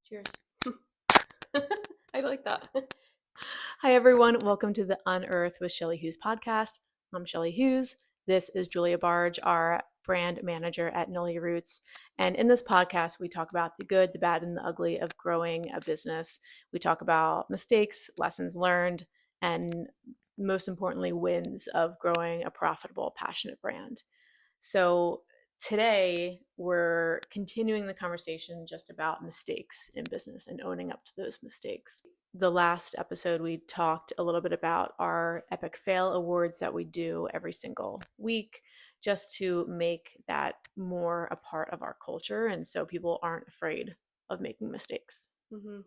Cheers. I like that. Hi, everyone. Welcome to the Unearth with Shelly Hughes podcast. I'm Shelly Hughes. This is Julia Barge, our brand manager at Nolia Roots. And in this podcast, we talk about the good, the bad, and the ugly of growing a business. We talk about mistakes, lessons learned, and most importantly, wins of growing a profitable, passionate brand. So today, we're continuing the conversation just about mistakes in business and owning up to those mistakes. The last episode, we talked a little bit about our Epic Fail Awards that we do every single week just to make that more a part of our culture. And so people aren't afraid of making mistakes.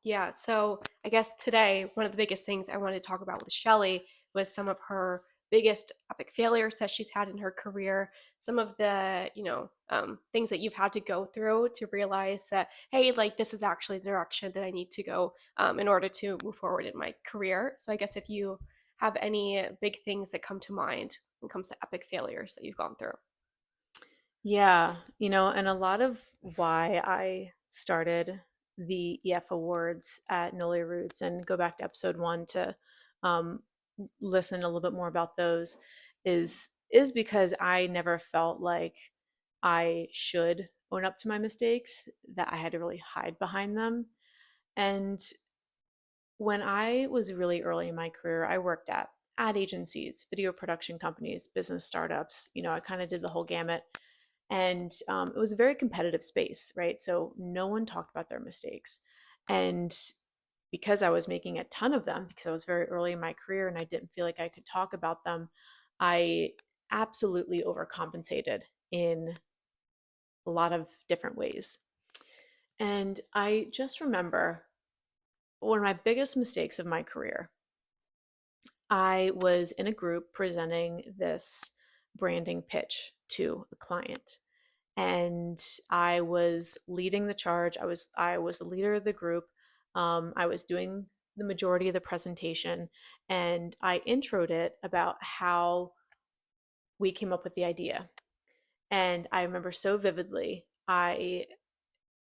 Yeah, so I guess today, one of the biggest things I wanted to talk about with Shelly was some of her biggest epic failures that she's had in her career, some of the, things that you've had to go through to realize that, hey, like this is actually the direction that I need to go in order to move forward in my career. So I guess if you have any big things that come to mind when it comes to epic failures that you've gone through. Yeah, and a lot of why I started the EF Awards at Nolia Roots and go back to episode one to um, listen a little bit more about those is because I never felt like I should own up to my mistakes, that I had to really hide behind them. And when I was really early in my career, I worked at ad agencies, video production companies, business startups. I kind of did the whole gamut. And it was a very competitive space, right? So no one talked about their mistakes. And because I was making a ton of them, because I was very early in my career and I didn't feel like I could talk about them, I absolutely overcompensated in a lot of different ways. And I just remember one of my biggest mistakes of my career. I was in a group presenting this branding pitch to a client, and I was leading the charge. I was the leader of the group. I was doing the majority of the presentation, and I introed it about how we came up with the idea. And I remember so vividly. I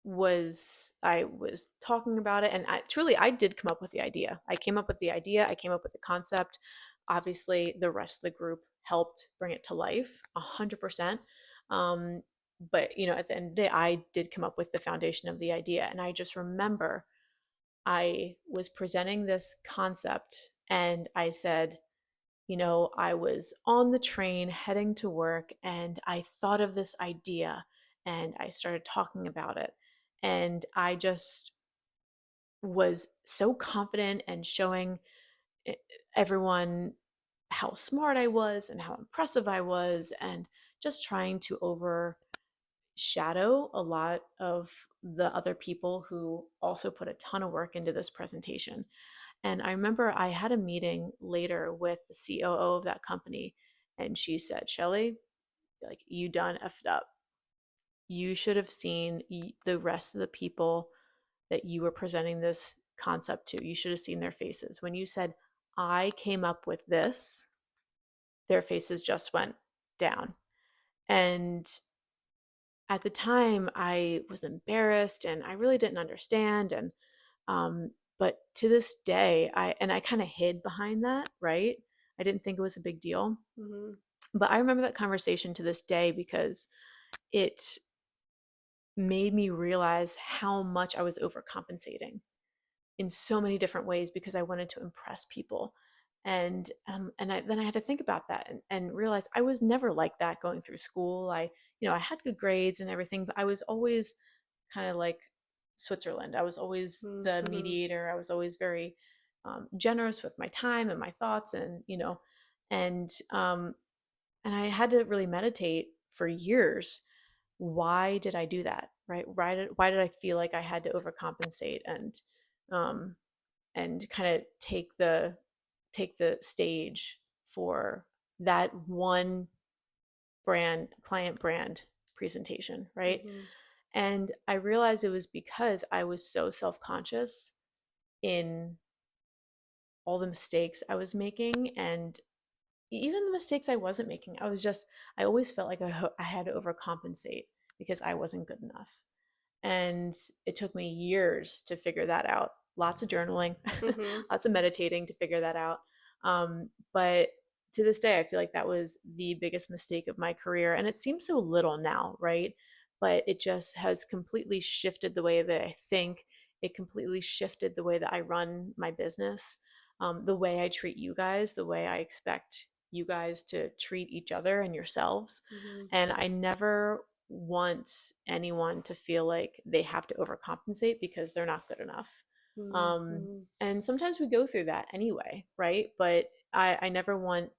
was talking about it, and I did come up with the idea. I came up with the idea. I came up with the concept. Obviously, the rest of the group helped bring it to life 100%. Um, but at the end of the day, I did come up with the foundation of the idea, and I just remember I was presenting this concept, and I said, I was on the train heading to work and I thought of this idea and I started talking about it. And I just was so confident and showing e- everyone how smart I was and how impressive I was, and just trying to overshadow a lot of the other people who also put a ton of work into this presentation. And I remember I had a meeting later with the COO of that company, and she said, Shelly, like, you done effed up. You should have seen the rest of the people that you were presenting this concept to. You should have seen their faces. When you said, I came up with this, their faces just went down. And at the time, I was embarrassed and I really didn't understand. But to this day, I kind of hid behind that, right? I didn't think it was a big deal. Hmm. But I remember that conversation to this day because it made me realize how much I was overcompensating in so many different ways because I wanted to impress people. Then I had to think about that and realize I was never like that going through school. I had good grades and everything, but I was always kind of like Switzerland. I was always the Hmm. mediator. I was always very generous with my time and my thoughts, and um, and I had to really meditate for years. Why did I do that? Right? Why did I feel like I had to overcompensate um, and kind of take the stage for that one client brand presentation, right? Hmm. And I realized it was because I was so self-conscious in all the mistakes I was making, and even the mistakes I wasn't making. I always felt like I had to overcompensate because I wasn't good enough. And it took me years to figure that out. Lots of journaling, Mhm. lots of meditating to figure that out. But to this day, I feel like that was the biggest mistake of my career. And it seems so little now, right? But it just has completely shifted the way that I think. It completely shifted the way that I run my business, the way I treat you guys, the way I expect you guys to treat each other and yourselves. Mhm. And I never want anyone to feel like they have to overcompensate because they're not good enough. Mhm. Um, Mhm. and sometimes we go through that anyway, right? But I never want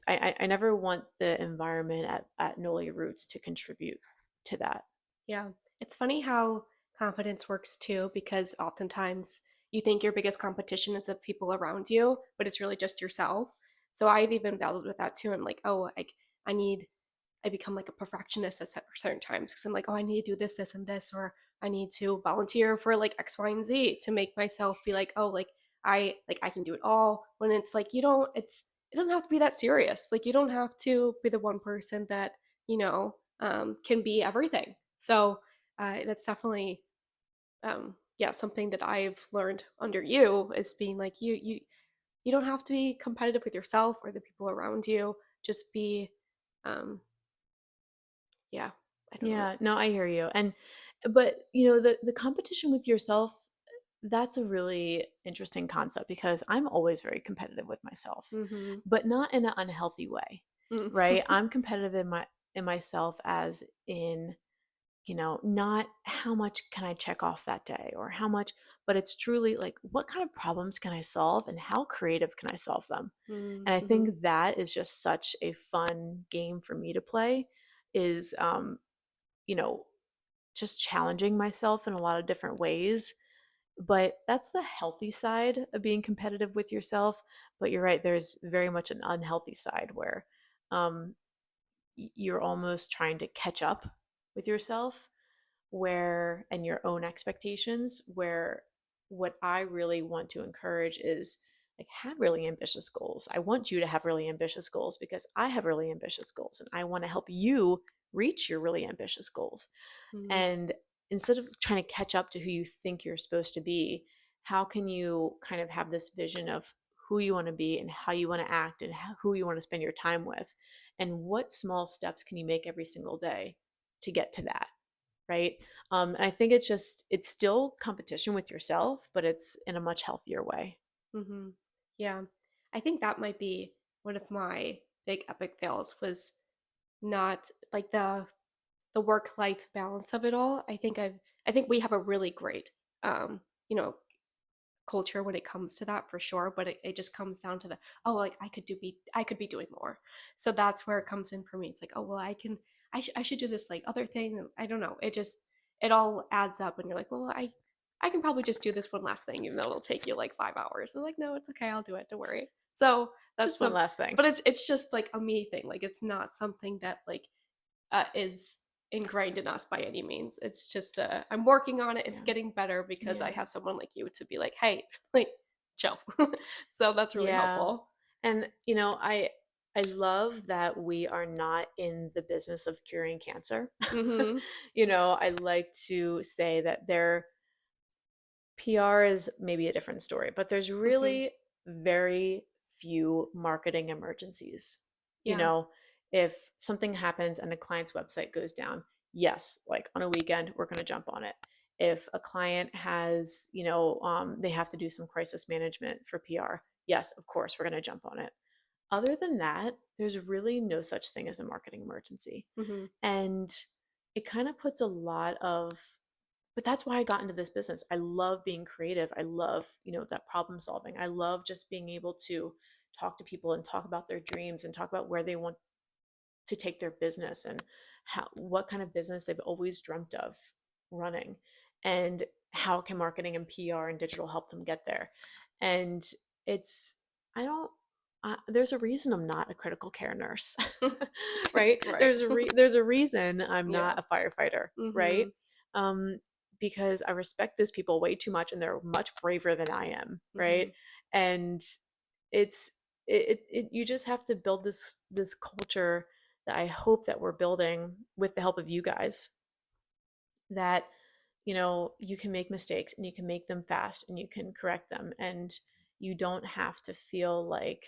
I never want the environment at Nolia Roots to contribute to that. Yeah. It's funny how confidence works too, because oftentimes you think your biggest competition is the people around you, but it's really just yourself. So I've even battled with that too. I'm like, oh, like I need I become like a perfectionist at certain times because I'm like, oh, I need to do this, this, and this, or I need to volunteer for like X, Y, and Z to make myself be like, oh, like I can do it all. When it's like you don't, it doesn't have to be that serious. Like you don't have to be the one person that can be everything. So that's definitely yeah, something that I've learned under you is being like you don't have to be competitive with yourself or the people around you. Just be um yeah, I don't know. Yeah, no, I hear you. And but the competition with yourself, that's a really interesting concept because I'm always very competitive with myself, Mhm. but not in an unhealthy way, Mm. right? I'm competitive in myself as in, not how much can I check off that day or how much, but it's truly like what kind of problems can I solve and how creative can I solve them? Mm, And I mhm, think that is just such a fun game for me to play is you know, just challenging myself in a lot of different ways. But that's the healthy side of being competitive with yourself. But you're right, there's very much an unhealthy side where um, you're almost trying to catch up with yourself and your own expectations, where what I really want to encourage is like have really ambitious goals. I want you to have really ambitious goals because I have really ambitious goals and I want to help you reach your really ambitious goals. mhm, And instead of trying to catch up to who you think you're supposed to be, how can you kind of have this vision of who you want to be and how you want to act and who you want to spend your time with? And what small steps can you make every single day to get to that? Right. And I think it's still competition with yourself, but it's in a much healthier way. mhm. Yeah. I think that might be one of my big epic fails was not like the work-life balance of it all. I think we have a really great, you know, culture when it comes to that for sure, but it just comes down to the, oh, like I could be doing more. So that's where it comes in for me. It's like, oh well, I should do this like other thing. And I don't know. It all adds up and you're like, well, I can probably just do this one last thing, even though it'll take you like 5 hours. I'm like, no, it's okay, I'll do it, don't worry. So that's Just one some last thing. but it's just like a me thing. Like it's not something that like is ingrained in us by any means. It's just I'm working on it. It's Yeah. getting better because I Yeah. have someone like you to be like, hey, like chill. So that's really Yeah. helpful. And I love that we are not in the business of curing cancer. Hmm. I like to say that PR is maybe a different story, but there's Hmm. really very few marketing emergencies. You Yeah. know, if something happens and a client's website goes down, yes, like on a weekend, we're going to jump on it. If a client has, they have to do some crisis management for PR, yes, of course, we're going to jump on it. Other than that, there's really no such thing as a marketing emergency. Hmm. And it kind of puts a lot of but that's why I got into this business. I love being creative. I love, that problem solving. I love just being able to talk to people and talk about their dreams and talk about where they want to take their business and what kind of business they've always dreamt of running and how can marketing and PR and digital help them get there. And it's I don't there's a reason I'm not a critical care nurse. Right? Right. There's a reason I'm Yeah. not a firefighter, right? Hmm. Um because I respect those people way too much and they're much braver than I am, right? Hmm. And it's you just have to build this culture that I hope that we're building with the help of you guys. that, you can make mistakes and you can make them fast and you can correct them. And you don't have to feel like,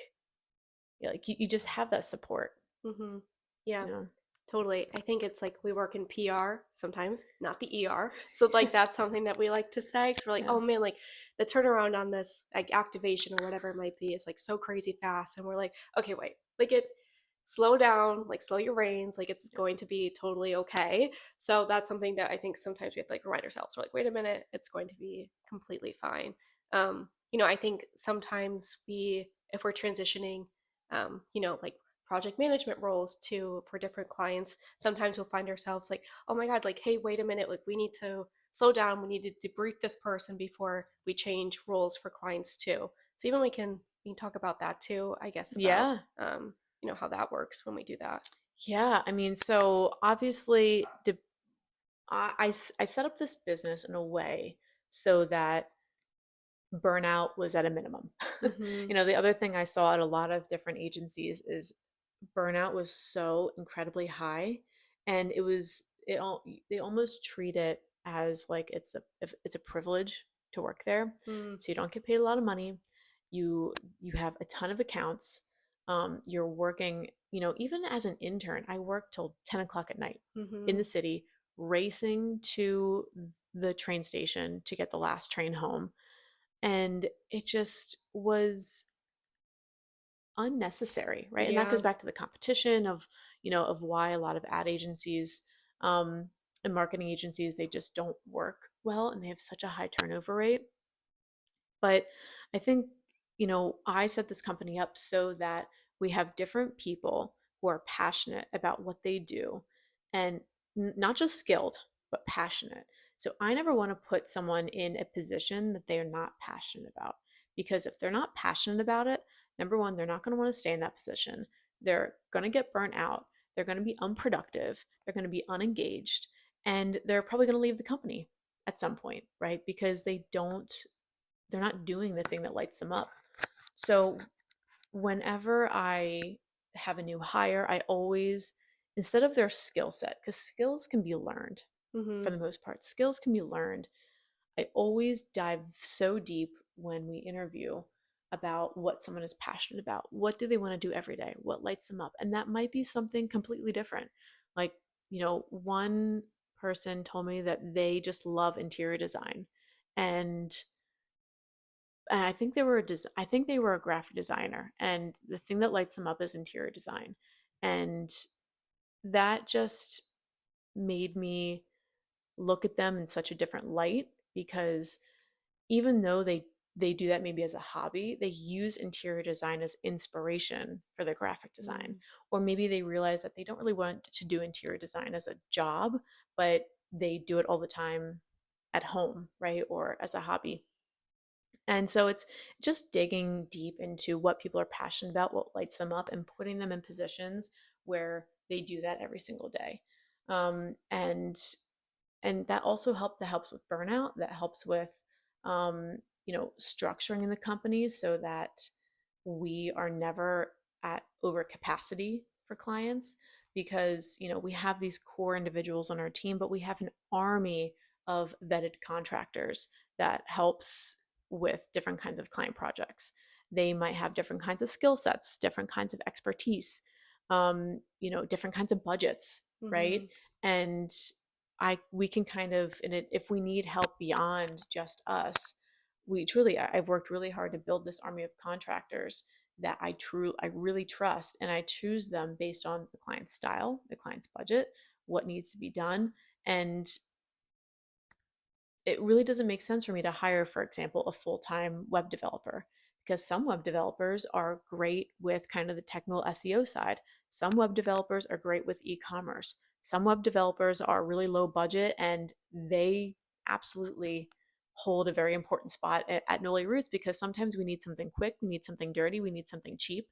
you just have that support, Mhm. Yeah. you know? Totally. I think it's like we work in PR sometimes, not the ER. So like that's something that we like to say. So we're like, Yeah. oh man, like the turnaround on this like activation or whatever it might be is like so crazy fast. And we're like, okay, wait, like it slow down, like slow your reins, like it's going to be totally okay. So that's something that I think sometimes we have to like remind ourselves. We're like, wait a minute, it's going to be completely fine. I think sometimes if we're transitioning, like project management roles to for different clients, sometimes we'll find ourselves like, oh my god, like, hey, wait a minute, like we need to slow down, we need to debrief this person before we change roles for clients too. So even we can talk about that too, I guess, about Yeah. how that works when we do that. Yeah. I mean, so obviously, I set up this business in a way so that burnout was at a minimum. Mm-hmm. The other thing I saw at a lot of different agencies is burnout was so incredibly high, and they almost treat it as like if it's a privilege to work there. Mm-hmm. So you don't get paid a lot of money. You have a ton of accounts. You're working, even as an intern, I worked till 10 o'clock at night in Mm-hmm. the city, racing to the train station to get the last train home. And it just was unnecessary, right? And that goes Yeah. back to the competition of why a lot of ad agencies um, and marketing agencies, they just don't work well and they have such a high turnover rate. But I think, I set this company up so that we have different people who are passionate about what they do and not just skilled, but passionate. So I never want to put someone in a position that they are not passionate about. Because if they're not passionate about it, number one, they're not going to want to stay in that position. They're going to get burnt out. They're going to be unproductive. They're going to be unengaged. And they're probably going to leave the company at some point, right? Because they're not doing the thing that lights them up. So whenever I have a new hire, I always, instead of their skill set, because skills can be learned Mm-hmm. for the most part, skills can be learned. I always dive so deep when we interview about what someone is passionate about. What do they want to do every day? What lights them up? And that might be something completely different. Like, one person told me that they just love interior design. And I think I think they were a graphic designer, and the thing that lights them up is interior design. And that just made me look at them in such a different light, because even though they do that maybe as a hobby, they use interior design as inspiration for their graphic design. Mm-hmm. Or maybe they realize that they don't really want to do interior design as a job, but they do it all the time at home, right? Or as a hobby. And so it's just digging deep into what people are passionate about, what lights them up, and putting them in positions where they do that every single day. Um, and and that also helps with burnout. That helps with structuring in the company so that we are never at over capacity for clients, because we have these core individuals on our team, but we have an army of vetted contractors that helps with different kinds of client projects. They might have different kinds of skill sets, different kinds of expertise, different kinds of budgets, right? Mm-hmm. And we can kind of, if we need help beyond just us, I've worked really hard to build this army of contractors that I really trust, and I choose them based on the client's style, the client's budget, what needs to be done. And it really doesn't make sense for me to hire, for example, a full-time web developer, because some web developers are great with kind of the technical SEO side. Some web developers are great with e-commerce. Some web developers are really low budget, and they absolutely hold a very important spot at Nolia Roots, because sometimes we need something quick, we need something dirty, we need something cheap,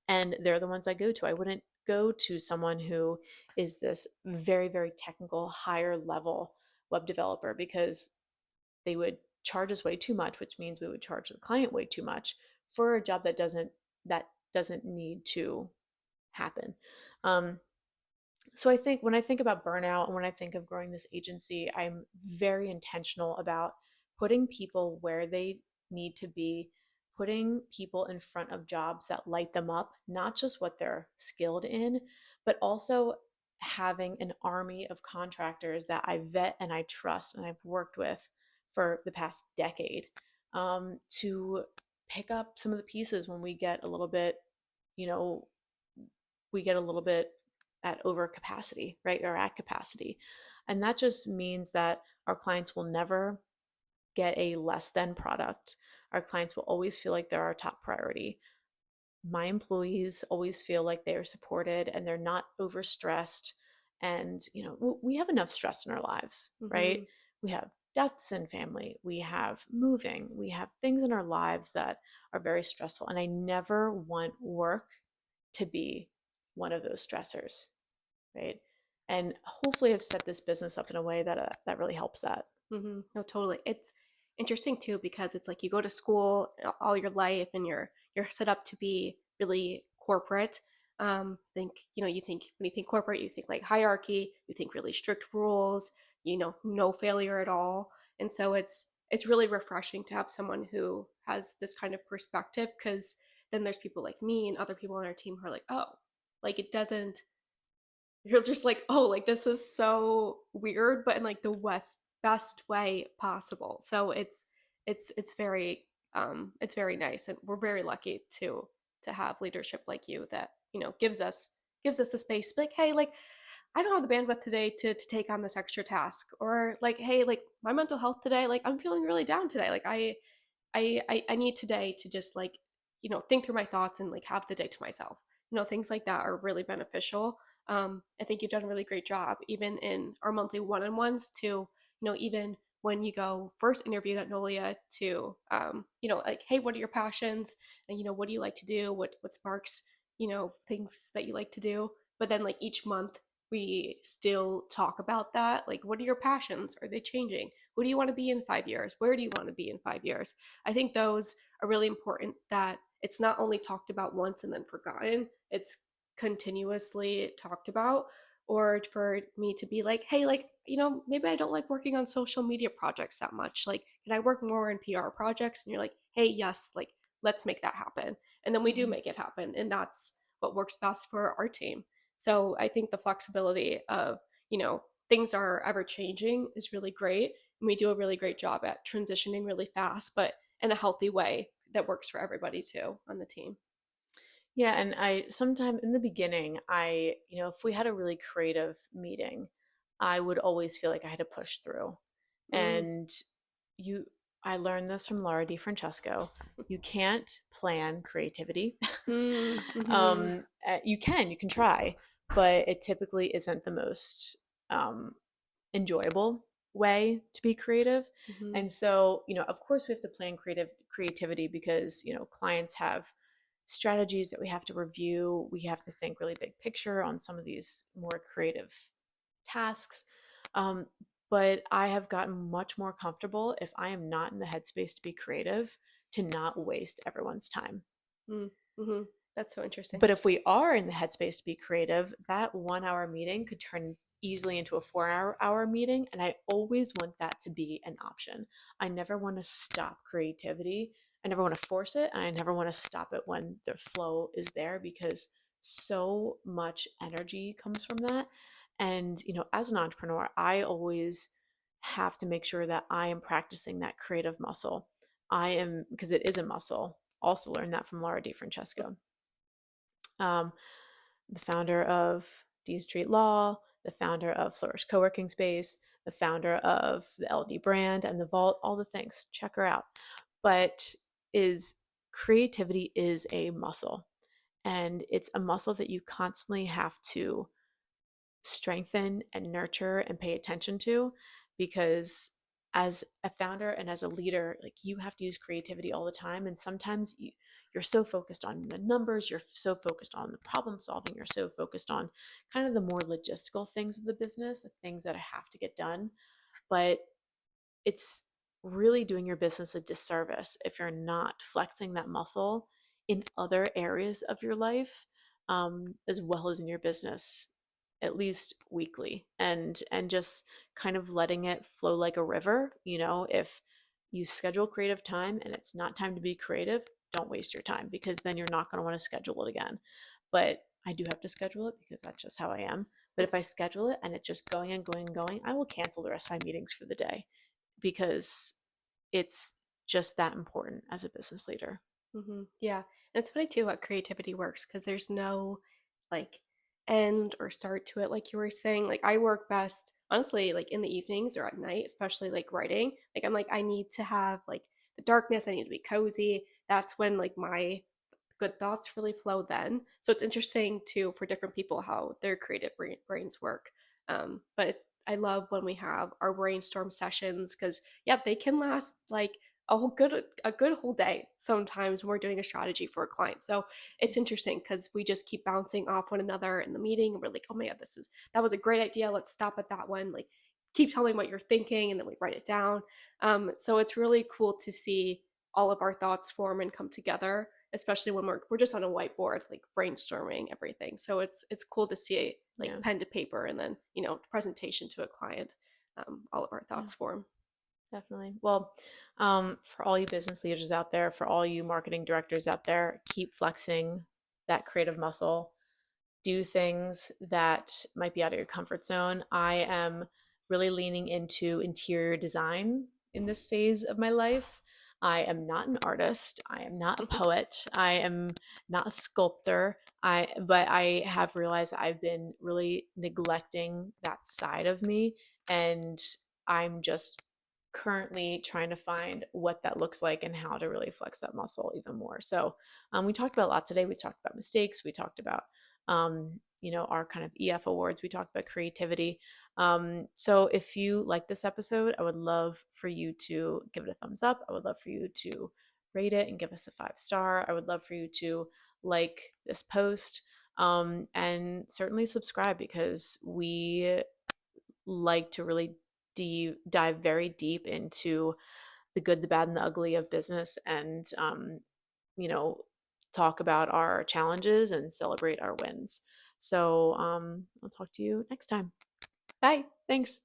and they're the ones I go to. I wouldn't go to someone who is this very, very technical, higher level web developer, because they would charge us way too much, which means we would charge the client way too much for a job that doesn't need to happen. Um, So I think when I think about burnout and when I think of growing this agency, I'm very intentional about putting people where they need to be, putting people in front of jobs that light them up, not just what they're skilled in, but also having an army of contractors that I vet and I trust and I've worked with for the past decade, to pick up some of the pieces when we get a little bit, you know, we get a little bit at over capacity, right? Or at capacity. And that just means that our clients will never get a less than product. Our clients will always feel like they're our top priority. My employees always feel like they are supported and they're not overstressed. And, we have enough stress in our lives, right? Mhm. We have deaths in family, we have moving, we have things in our lives that are very stressful. And I never want work to be one of those stressors, right? And hopefully, I've set this business up in a way that really helps that. No, totally. It's interesting too because it's like you go to school all your life and you're set up to be really corporate. Think you think when you think corporate, you think like hierarchy, you think really strict rules, no failure at all, and so it's really refreshing to have someone who has this kind of perspective because then there's people like me and other people on our team who are like, oh, like it doesn't you're just like, "Oh, like, this is so weird," but in, like, the best way possible. So it's very nice, and we're very lucky to have leadership like you that, gives us the space to be like, "Hey, like, I don't have the bandwidth today to take on this extra task," or like, "Hey, like, my mental health today, like, I'm feeling really down today. Like, I need today to just like, think through my thoughts and like have the day to myself. Things like that are really beneficial. I think you've done a really great job, even in our monthly one-on-ones to, even when you go first interviewed at Nolia to, like, hey, what are your passions? And, what do you like to do? What sparks, things that you like to do? But then like each month we still talk about that. Like, what are your passions? Are they changing? Who do you want to be in 5 years? Where do you want to be in 5 years? I think those are really important that it's not only talked about once and then forgotten, it's continuously talked about. Or for me to be like, hey, like, maybe I don't like working on social media projects that much. Like, can I work more in PR projects? And you're like, hey, yes, like, let's make that happen. And then we do Mhm. make it happen. And that's what works best for our team. So I think the flexibility of, things are ever changing is really great. And we do a really great job at transitioning really fast, but in a healthy way that works for everybody too on the team. Yeah, and I sometime in the beginning, if we had a really creative meeting, I would always feel like I had to push through. Mm. And you I learned this from Laura Francesco. You can't plan creativity. Mm, mhm, You can try, but it typically isn't the most um, enjoyable way to be creative. mhm, And so, of course we have to plan creativity because, clients have strategies that we have to review. We have to think really big picture on some of these more creative tasks. Um, but I have gotten much more comfortable if I am not in the headspace to be creative, to not waste everyone's time. mm, mhm. That's so interesting. But if we are in the headspace to be creative, that 1 hour meeting could turn easily into a 4 hour meeting. And I always want that to be an option. I never want to stop creativity. I never want to force it. And I never want to stop it when the flow is there, because so much energy comes from that. And, as an entrepreneur, I always have to make sure that I am practicing that creative muscle. Because it is a muscle. Also learned that from Laura DiFrancesco, um, the founder of D Street Law, the founder of Flourish Co-working Space, the founder of the LD brand and the Vault, all the things. Check her out. But is creativity is a muscle, and it's a muscle that you constantly have to strengthen and nurture and pay attention to, because as a founder and as a leader, like, you have to use creativity all the time. And sometimes you're so focused on the numbers, you're so focused on the problem solving, you're so focused on kind of the more logistical things of the business, the things that have to get done. But it's really doing your business a disservice if you're not flexing that muscle in other areas of your life, as well as in your business. at least weekly, and just kind of letting it flow like a river. If you schedule creative time and it's not time to be creative, don't waste your time, because then you're not going to want to schedule it again. But I do have to schedule it because that's just how I am. But if I schedule it and it's just going and going and going, I will cancel the rest of my meetings for the day, because it's just that important as a business leader. Yeah, and it's funny too how creativity works because there's no like end or start to it. Like you were saying, like I work best honestly like in the evenings or at night, especially like writing. Like I'm like I need to have like the darkness. I need to be cozy. That's when like my good thoughts really flow then. So it's interesting too for different people how their creative brains work. But it's I love when we have our brainstorm sessions because yeah, they can last like a good whole day sometimes when we're doing a strategy for a client. So it's interesting because we just keep bouncing off one another in the meeting and we're like, oh my god, that was a great idea. Let's stop at that one. Like keep telling what you're thinking and then we write it down. So it's really cool to see all of our thoughts form and come together, especially when we're just on a whiteboard, like brainstorming everything. So it's cool to see like Yeah. pen to paper and then presentation to a client. All of our Yeah. thoughts form. Definitely. Well, for all you business leaders out there, for all you marketing directors out there, keep flexing that creative muscle. Do things that might be out of your comfort zone. I am really leaning into interior design in this phase of my life. I am not an artist. I am not a poet. I am not a sculptor. But I have realized I've been really neglecting that side of me, and I'm just currently trying to find what that looks like and how to really flex that muscle even more. So, we talked about a lot today. We talked about mistakes. We talked about our kind of EF awards. We talked about creativity. So if you like this episode, I would love for you to give it a thumbs up. I would love for you to rate it and give us a 5 star. I would love for you to like this post, and certainly subscribe, because we like to really dive very deep into the good, the bad, and the ugly of business, and you know, talk about our challenges and celebrate our wins. So I'll talk to you next time. Bye. Thanks.